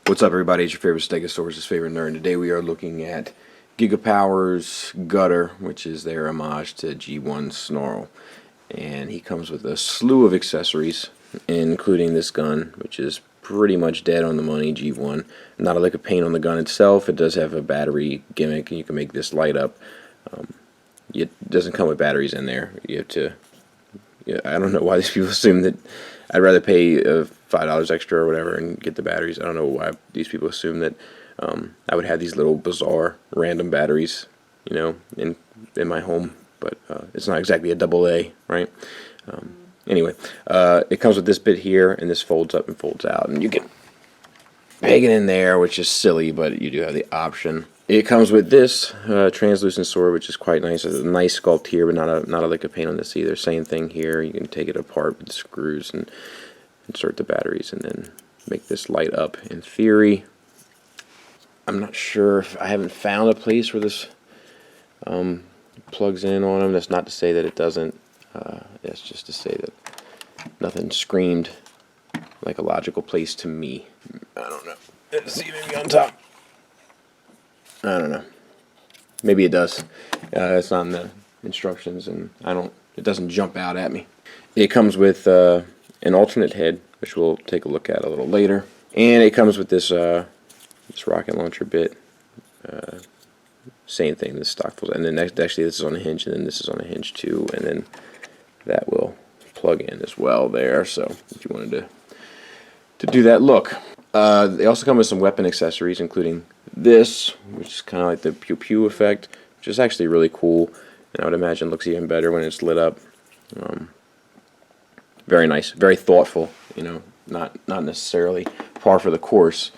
What's up, everybody? It's your favorite Stegosaurus' favorite nerd. Today we are looking at Gigapower's Guttur, which is their homage to G1 Snarl. And he comes with a slew of accessories, including this gun, which is pretty much dead on the money, G1. Not a lick of paint on the gun itself. It does have a battery gimmick, and you can make this light up. It doesn't come with batteries in there. You have to... I don't know why these people assume that I'd rather pay $5 extra or whatever and get the batteries. I don't know why these people assume that I would have these little bizarre random batteries, you know, in my home. But it's not exactly a AA, right? Anyway, it comes with this bit here, and this folds up and folds out, and you can peg it in there, which is silly, but you do have the option. It comes with this translucent sword, which is quite nice. It's a nice sculpt here, but not a lick of paint on this either. Same thing here. You can take it apart with the screws and insert the batteries, and then make this light up. In theory, I'm not sure if I haven't found a place where this plugs in on them. That's not to say that it doesn't. That's just to say that nothing screamed like a logical place to me. I don't know. Let's see, maybe on top. I don't know. Maybe it does. It's not in the instructions, and it doesn't jump out at me. It comes with an alternate head, which we'll take a look at a little later, and it comes with this this rocket launcher bit. Same thing. This stock folds, and then actually this is on a hinge, and then this is on a hinge too, and then that will plug in as well there. So if you wanted to do that look. They also come with some weapon accessories, including this, which is kind of like the pew pew effect, which is actually really cool, and I would imagine looks even better when it's lit up. Very nice, very thoughtful, you know, not necessarily par for the course,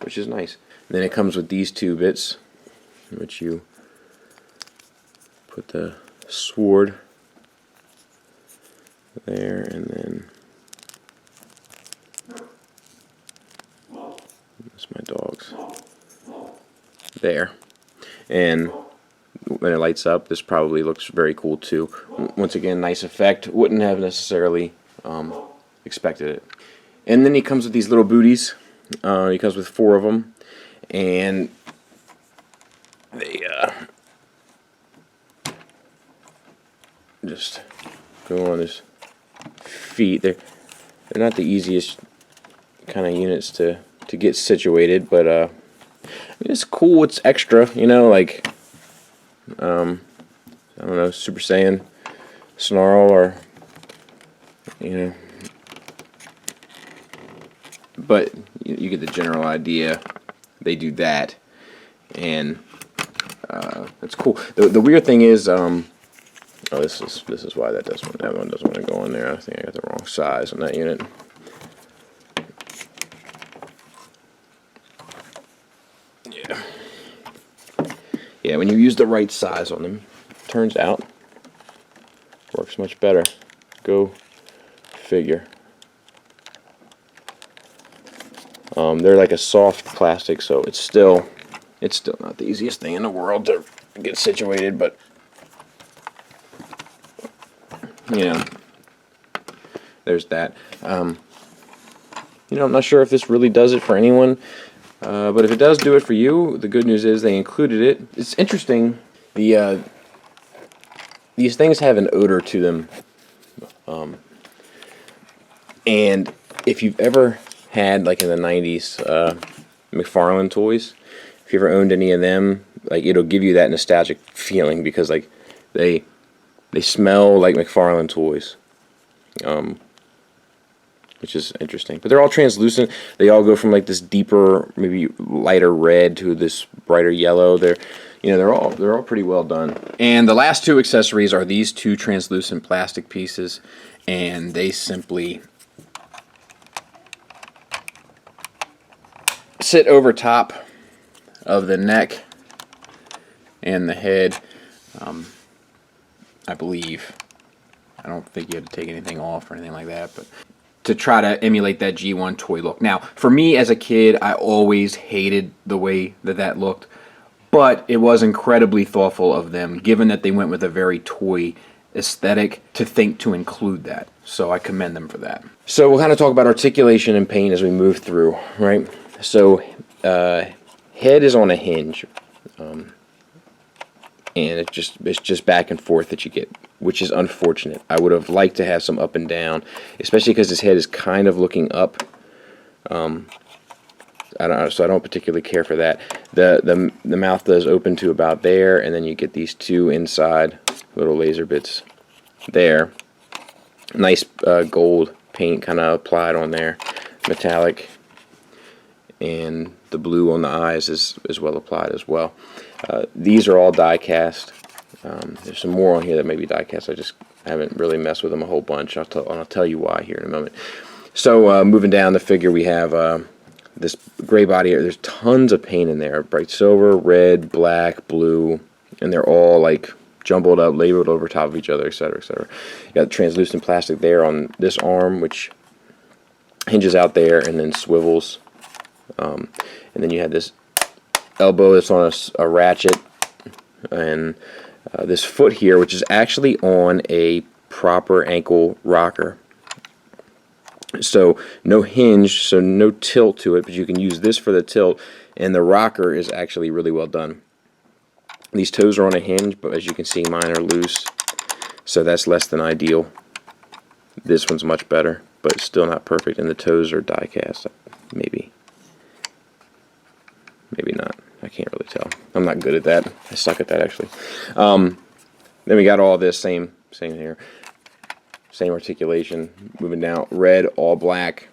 which is nice. And then it comes with these two bits, in which you put the sword there, and then that's my dogs there. And when it lights up, this probably looks very cool too. Once again, nice effect. Wouldn't have necessarily expected it. And then he comes with these little booties. He comes with 4 of them, and they just go on his feet. They're not the easiest kind of units to get situated, but I mean, it's cool. It's extra, you know, like I don't know, Super Saiyan Snarl, or you know, but you get the general idea. They do that, and that's cool. The weird thing is, oh, this is why that one doesn't want to go in there. I think I got the wrong size on that unit. Yeah, when you use the right size on them, turns out works much better. Go figure. They're like a soft plastic, so it's still not the easiest thing in the world to get situated, but you know, there's that. You know, I'm not sure if this really does it for anyone. But if it does do it for you, the good news is they included it. It's interesting. These things have an odor to them, and if you've ever had, like in the 90s, McFarlane toys, if you ever owned any of them, like it'll give you that nostalgic feeling, because like they smell like McFarlane toys. Which is interesting. But they're all translucent. They all go from like this deeper, maybe lighter red to this brighter yellow. They're all pretty well done. And the last 2 accessories are these 2 translucent plastic pieces, and they simply sit over top of the neck and the head. I believe. I don't think you had to take anything off or anything like that, but to try to emulate that G1 toy look. Now, for me as a kid, I always hated the way that looked, but it was incredibly thoughtful of them, given that they went with a very toy aesthetic, to think to include that. So I commend them for that. So we'll kind of talk about articulation and paint as we move through, right? So head is on a hinge, and it's just back and forth that you get, which is unfortunate. I would have liked to have some up and down, especially because his head is kind of looking up. So I don't particularly care for that. The mouth does open to about there, and then you get these two inside little laser bits there. Nice gold paint kind of applied on there, metallic, and the blue on the eyes is well applied as well. These are all die cast. There's some more on here that may be die cast. I just haven't really messed with them a whole bunch. I'll tell you why here in a moment. So moving down the figure, we have this gray body here. There's tons of paint in there: bright silver, red, black, blue, and they're all like jumbled up, labeled over top of each other, etc., etc. You got translucent plastic there on this arm, which hinges out there and then swivels. And then you have this elbow that's on a ratchet, and this foot here, which is actually on a proper ankle rocker. So no hinge, so no tilt to it, but you can use this for the tilt, and the rocker is actually really well done. These toes are on a hinge, but as you can see, mine are loose, so that's less than ideal. This one's much better, but still not perfect, and the toes are die cast, maybe not. I can't really tell. I'm not good at that. I suck at that, actually. Then we got all this same here, same articulation. Moving down, red, all black,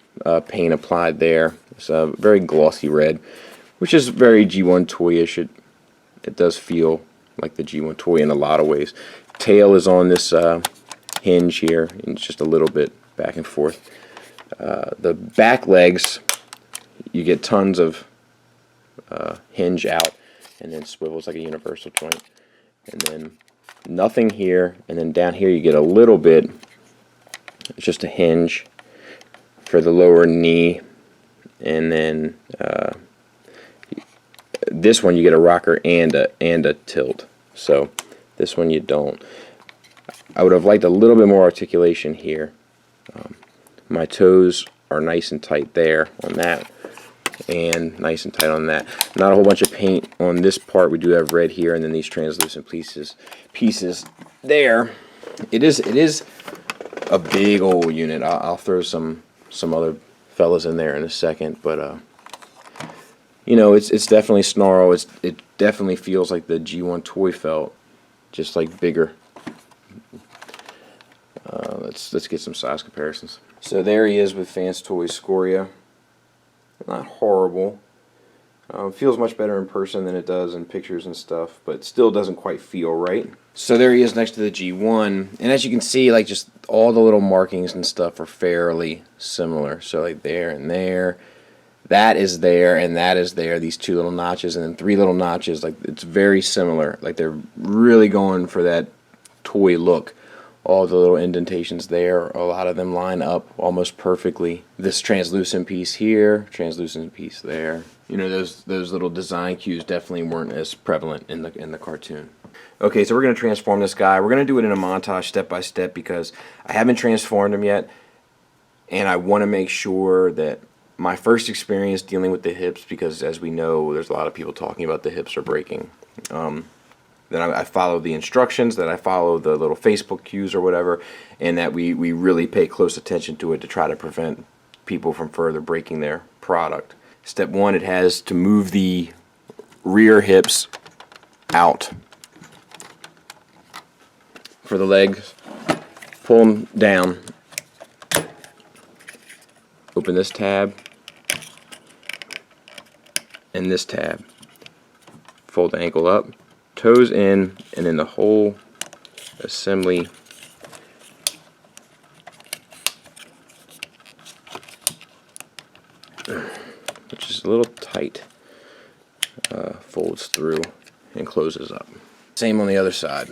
paint applied there. It's a very glossy red, which is very G1 toyish. It does feel like the G1 toy in a lot of ways. Tail is on this hinge here, and it's just a little bit back and forth. The back legs, you get tons of hinge out, and then swivels like a universal joint, and then nothing here, and then down here you get a little bit. It's just a hinge for the lower knee, and then this one you get a rocker and a tilt. So this one you don't. I would have liked a little bit more articulation here. My toes are nice and tight there on that, and nice and tight on that. Not a whole bunch of paint on this part. We do have red here, and then these translucent pieces there. It is a big old unit. I'll throw some other fellas in there in a second, but you know, it's definitely Snarl. It definitely feels like the G1 toy felt, just like bigger. Let's get some size comparisons. So there he is with Fans Toys Scoria. Not horrible. Feels much better in person than it does in pictures and stuff, but still doesn't quite feel right. So there he is next to the G1, and as you can see, like, just all the little markings and stuff are fairly similar. So like there and there, that is there and that is there, these two little notches, and then three little notches. Like, it's very similar. Like, they're really going for that toy look. All the little indentations there, a lot of them line up almost perfectly. This translucent piece here, translucent piece there. You know, those little design cues definitely weren't as prevalent in the cartoon. Okay, so we're going to transform this guy. We're going to do it in a montage step by step because I haven't transformed him yet, and I want to make sure that my first experience dealing with the hips, because as we know, there's a lot of people talking about the hips are breaking. Then I follow the instructions, that I follow the little Facebook cues or whatever, and that we really pay close attention to it to try to prevent people from further breaking their product. Step 1, it has to move the rear hips out. For the legs, pull them down. Open this tab and this tab. Fold the ankle up. Toes in, and then the whole assembly which is a little tight, folds through, and closes up. Same on the other side.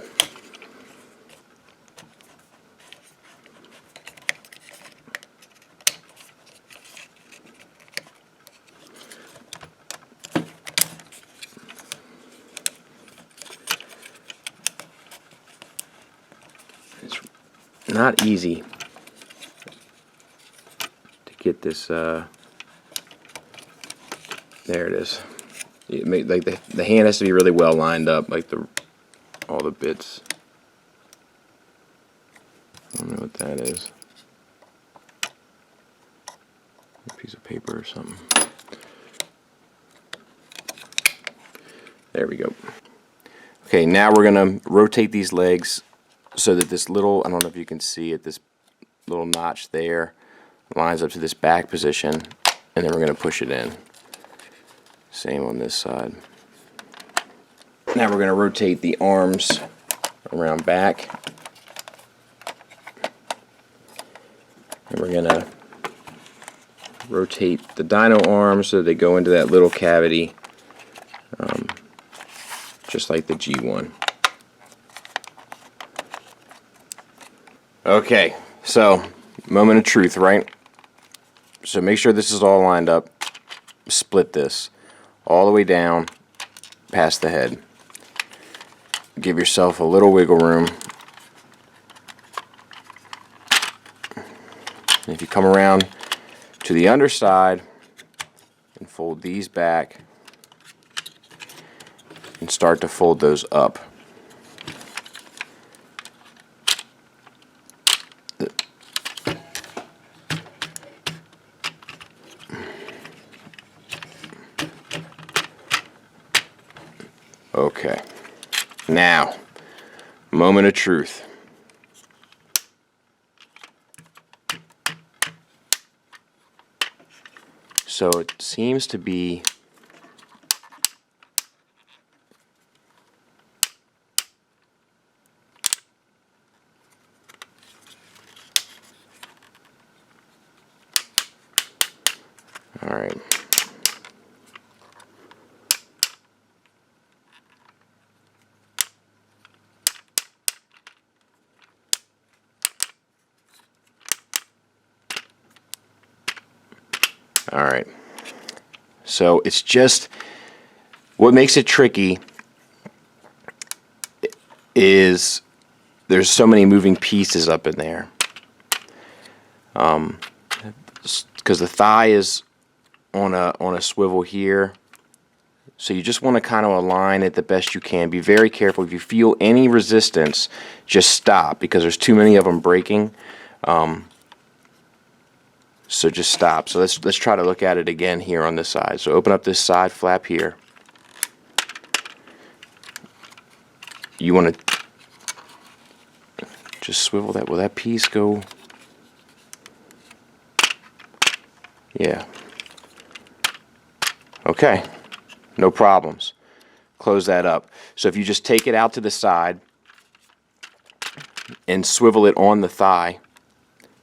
It's not easy to get this, there it is. Like the hand has to be really well lined up, like all the bits. I don't know what that is. A piece of paper or something. There we go. Okay, now we're gonna rotate these legs so that this little, I don't know if you can see it, this little notch there lines up to this back position, and then we're gonna push it in. Same on this side. Now we're going to rotate the arms around back. And we're going to rotate the Dino arms so they go into that little cavity, just like the G1. Okay, so moment of truth, right? So make sure this is all lined up. Split this all the way down past the head. Give yourself a little wiggle room. And if you come around to the underside and fold these back and start to fold those up. Okay, now, moment of truth. So it seems to be all right. Alright, so it's just, what makes it tricky is there's so many moving pieces up in there. Because the thigh is on a swivel here, so you just want to kind of align it the best you can. Be very careful. If you feel any resistance, just stop, because there's too many of them breaking. So just stop. So let's try to look at it again here on this side. So open up this side flap here. You want to just swivel that. Will that piece go? Yeah. Okay. No problems. Close that up. So if you just take it out to the side and swivel it on the thigh,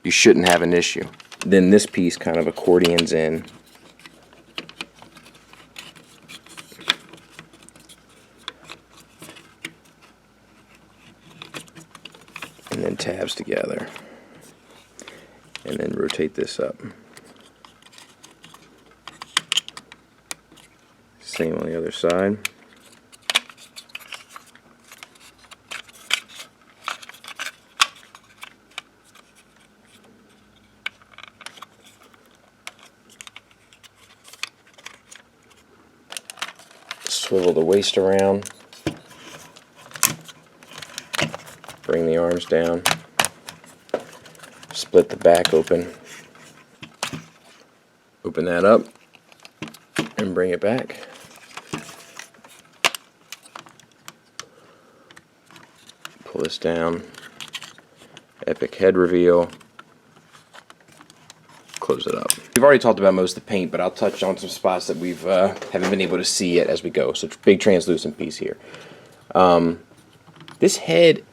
you shouldn't have an issue. Then this piece kind of accordions in. And then tabs together. And then rotate this up. Same on the other side. Swivel the waist around, bring the arms down, split the back open, open that up, and bring it back. Pull this down, epic head reveal, close it up. We've already talked about most of the paint, but I'll touch on some spots that we've haven't been able to see yet as we go. So big translucent piece here. This head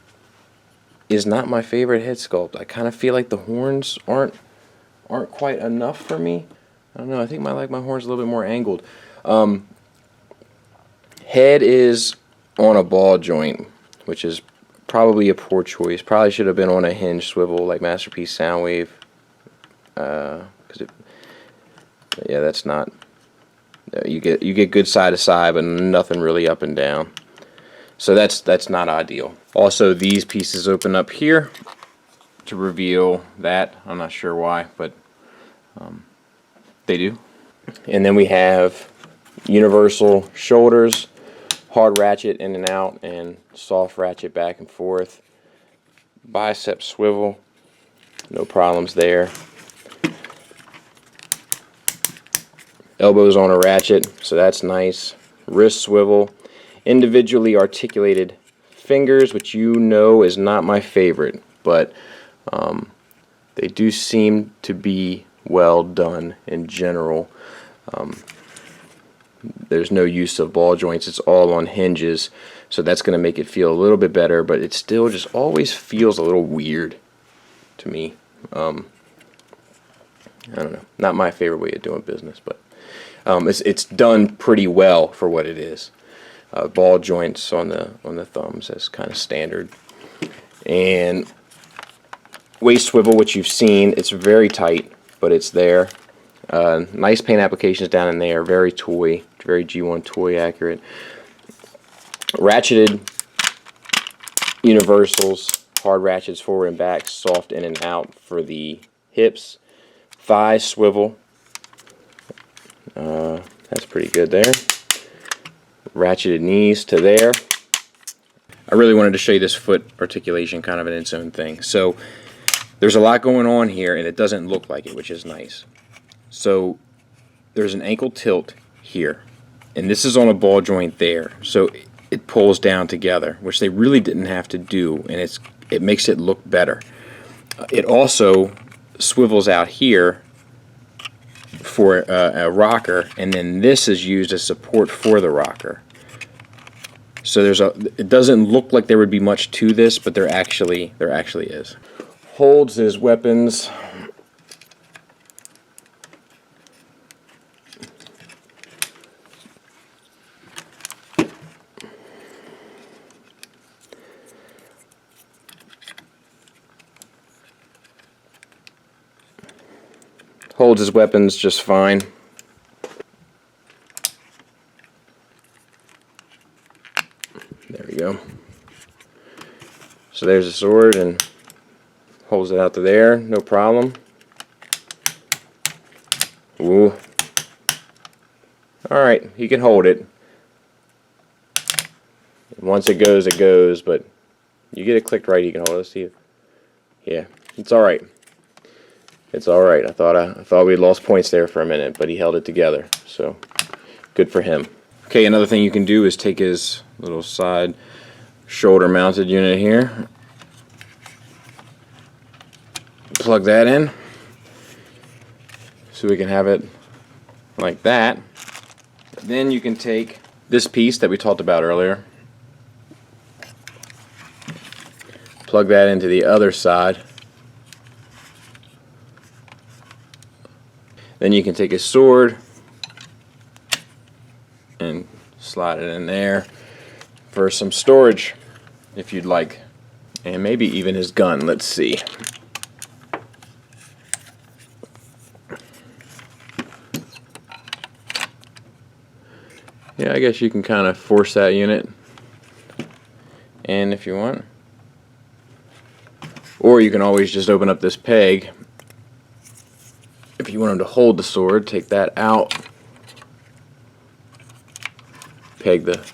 is not my favorite head sculpt. I kind of feel like the horns aren't quite enough for me. I don't know. I think I like my horns a little bit more angled. Head is on a ball joint, which is probably a poor choice. Probably should have been on a hinge swivel like Masterpiece Soundwave. Yeah, that's not. You get good side to side, but nothing really up and down. So that's not ideal. Also, these pieces open up here to reveal that. I'm not sure why, but they do. And then we have universal shoulders, hard ratchet in and out, and soft ratchet back and forth. Bicep swivel, no problems there. Elbows on a ratchet, so that's nice. Wrist swivel, individually articulated fingers, which you know is not my favorite, but they do seem to be well done in general. There's no use of ball joints, it's all on hinges, so that's going to make it feel a little bit better, but it still just always feels a little weird to me. I don't know, not my favorite way of doing business, but it's done pretty well for what it is. Ball joints on the thumbs, that's kind of standard. And waist swivel, which you've seen, it's very tight, but it's there. Nice paint applications down in there, very toy, very G1 toy accurate. Ratcheted universals, hard ratchets forward and back, soft in and out for the hips. Thigh swivel, that's pretty good there. Ratcheted knees to there. I really wanted to show you this foot articulation, kind of an its own thing. So there's a lot going on here, and it doesn't look like it, which is nice. So there's an ankle tilt here, and this is on a ball joint there. So it pulls down together, which they really didn't have to do, and it makes it look better. It also swivels out here for a rocker, and then this is used as support for the rocker. So it doesn't look like there would be much to this, but there actually is. Holds his weapons. Holds his weapons just fine. There we go. So there's the sword, and holds it out to there, no problem. Ooh. Alright, he can hold it. Once it goes, but you get it clicked right, you can hold it. Let's see it. Yeah, it's alright. It's alright. I thought we'd lost points there for a minute, but he held it together, so good for him. Okay, another thing you can do is take his little side shoulder mounted unit here, plug that in so we can have it like that. Then you can take this piece that we talked about earlier, plug that into the other side. Then you can take his sword and slide it in there for some storage if you'd like, and maybe even his gun. Let's see. Yeah, I guess you can kind of force that unit in if you want, or you can always just open up this peg. If you want him to hold the sword, take that out, peg the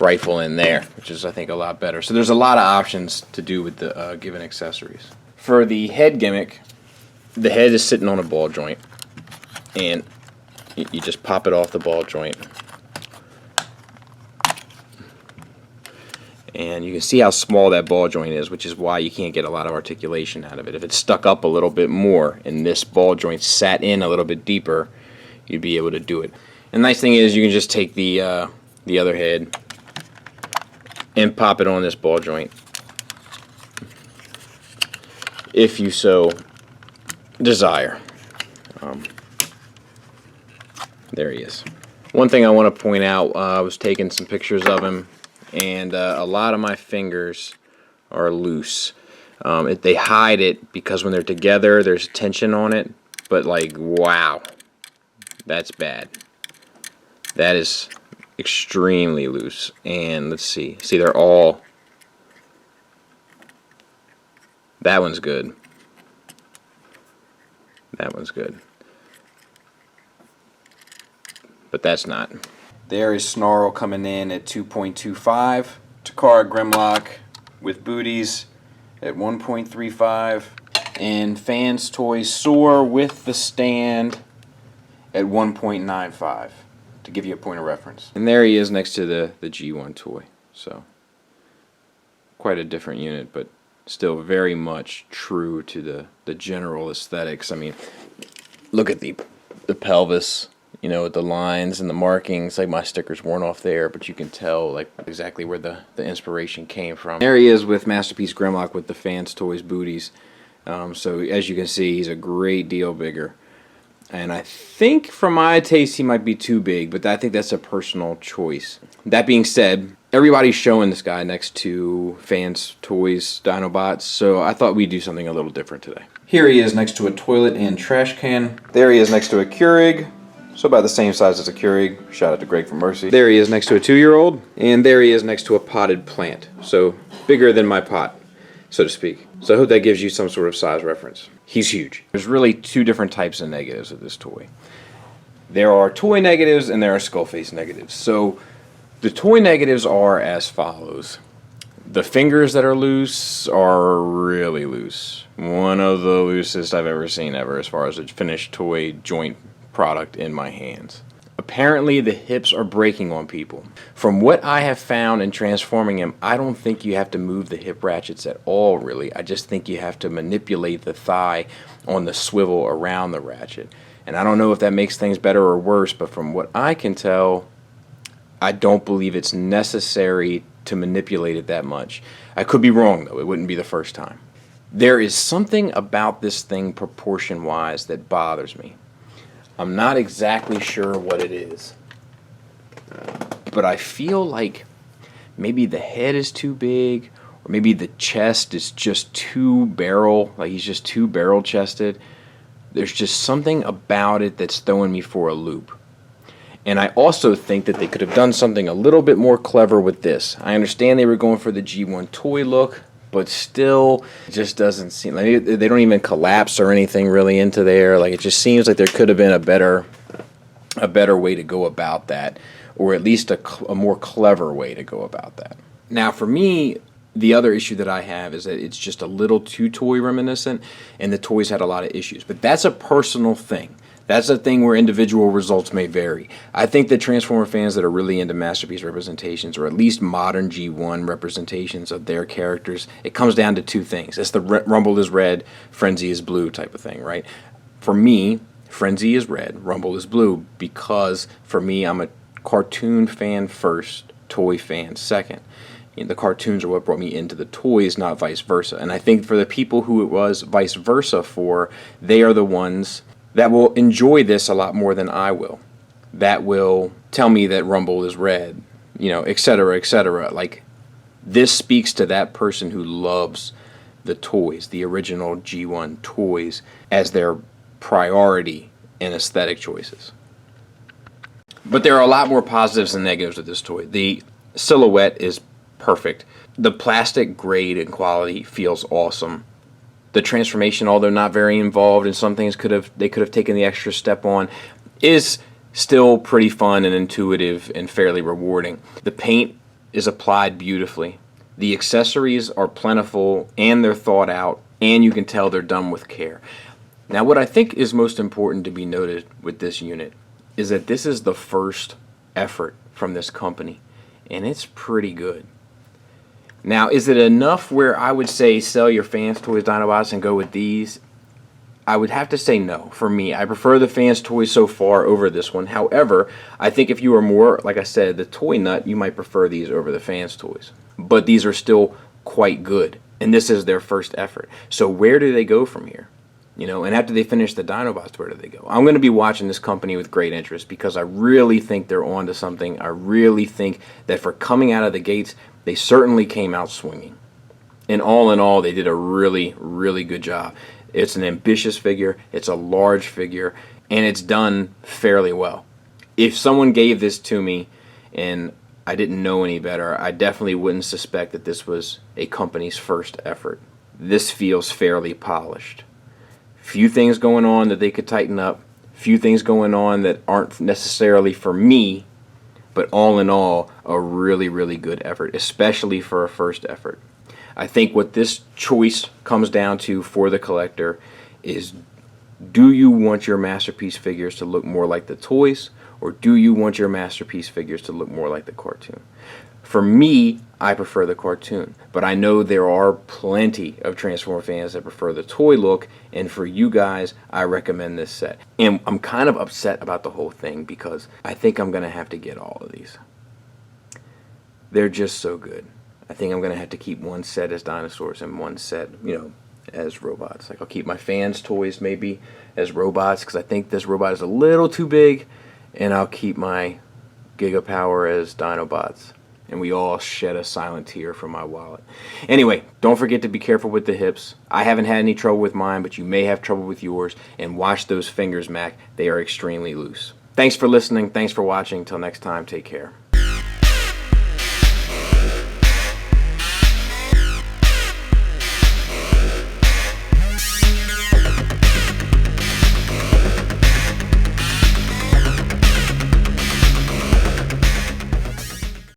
rifle in there, which is, I think, a lot better. So there's a lot of options to do with the given accessories. For the head gimmick, the head is sitting on a ball joint, and you just pop it off the ball joint. And you can see how small that ball joint is, which is why you can't get a lot of articulation out of it. If it stuck up a little bit more and this ball joint sat in a little bit deeper, you'd be able to do it. And the nice thing is you can just take the other head and pop it on this ball joint if you so desire. There he is. One thing I want to point out, I was taking some pictures of him and a lot of my fingers are loose. They hide it because when they're together there's tension on it, but like, wow, that's bad. That is extremely loose. And let's see, they're all, that one's good, that one's good, but that's not. There is Snarl coming in at 2.25, Takara Grimlock with booties at 1.35, and Fans Toys Soar with the stand at 1.95, to give you a point of reference. And there he is next to the G1 toy. So quite a different unit, but still very much true to the general aesthetics. I mean, look at the pelvis, you know, with the lines and the markings. Like, my sticker's worn off there, but you can tell like exactly where the inspiration came from. There he is with Masterpiece Grimlock with the Fans Toys booties. So as you can see, he's a great deal bigger. And I think for my taste he might be too big, but I think that's a personal choice. That being said, everybody's showing this guy next to Fans Toys Dinobots, so I thought we'd do something a little different today. Here he is next to a toilet and trash can. There he is next to a Keurig, so about the same size as a Keurig. Shout out to Greg from Mercy. There he is next to a 2-year-old, and there he is next to a potted plant, so bigger than my pot, so to speak. So I hope that gives you some sort of size reference. He's huge. There's really two different types of negatives of this toy. There are toy negatives and there are Skullface negatives. So the toy negatives are as follows. The fingers that are loose are really loose. One of the loosest I've ever seen ever as far as a finished toy joint product in my hands. Apparently the hips are breaking on people. From what I have found in transforming him, I don't think you have to move the hip ratchets at all, really. I just think you have to manipulate the thigh on the swivel around the ratchet. And I don't know if that makes things better or worse, but from what I can tell, I don't believe it's necessary to manipulate it that much. I could be wrong, though. It wouldn't be the first time. There is something about this thing proportion-wise that bothers me. I'm not exactly sure what it is, but I feel like maybe the head is too big, or maybe the chest is just too barrel, like he's just too barrel chested. There's just something about it that's throwing me for a loop. And I also think that they could have done something a little bit more clever with this. I understand they were going for the G1 toy look, but still, it just doesn't seem like they don't even collapse or anything really into there. Like, it just seems like there could have been a better way to go about that, or at least a more clever way to go about that. Now, for me, the other issue that I have is that it's just a little too toy reminiscent, and the toys had a lot of issues. But that's a personal thing. That's a thing where individual results may vary. I think that Transformer fans that are really into Masterpiece representations, or at least modern G1 representations of their characters, it comes down to two things. It's the Rumble is red, Frenzy is blue type of thing, right? For me, Frenzy is red, Rumble is blue, because for me, I'm a cartoon fan first, toy fan second. The cartoons are what brought me into the toys, not vice versa. And I think for the people who it was vice versa for, they are the ones that will enjoy this a lot more than I will. That will tell me that Rumble is red, you know, etc., etc. Like, this speaks to that person who loves the toys, the original G1 toys, as their priority in aesthetic choices. But there are a lot more positives than negatives with this toy. The silhouette is perfect. The plastic grade and quality feels awesome. The transformation, although not very involved, and some things they could have taken the extra step on, is still pretty fun and intuitive and fairly rewarding. The paint is applied beautifully. The accessories are plentiful and they're thought out, and you can tell they're done with care. Now, what I think is most important to be noted with this unit is that this is the first effort from this company, and it's pretty good. Now, is it enough where I would say sell your Fans Toys Dinobots and go with these? I would have to say no. For me, I prefer the Fans Toys so far over this one. However, I think if you are more, like I said, the toy nut, you might prefer these over the Fans Toys. But these are still quite good, and this is their first effort. So where do they go from here? You know, and after they finish the Dinobots, where do they go? I'm going to be watching this company with great interest because I really think they're on to something. I really think that for coming out of the gates, they certainly came out swinging. And all in all, they did a really, really good job. It's an ambitious figure, it's a large figure, and it's done fairly well. If someone gave this to me and I didn't know any better, I definitely wouldn't suspect that this was a company's first effort. This feels fairly polished. Few things going on that they could tighten up, few things going on that aren't necessarily for me, but all in all, a really, really good effort, especially for a first effort. I think what this choice comes down to for the collector is, do you want your masterpiece figures to look more like the toys, or do you want your masterpiece figures to look more like the cartoon? For me, I prefer the cartoon, but I know there are plenty of Transformer fans that prefer the toy look, and for you guys, I recommend this set. And I'm kind of upset about the whole thing because I think I'm going to have to get all of these. They're just so good. I think I'm going to have to keep one set as dinosaurs and one set, you know, as robots. Like, I'll keep my fans' toys maybe as robots because I think this robot is a little too big, and I'll keep my Gigapower as Dinobots. And we all shed a silent tear from my wallet. Anyway, don't forget to be careful with the hips. I haven't had any trouble with mine, but you may have trouble with yours. And watch those fingers, Mac. They are extremely loose. Thanks for listening. Thanks for watching. Until next time, take care.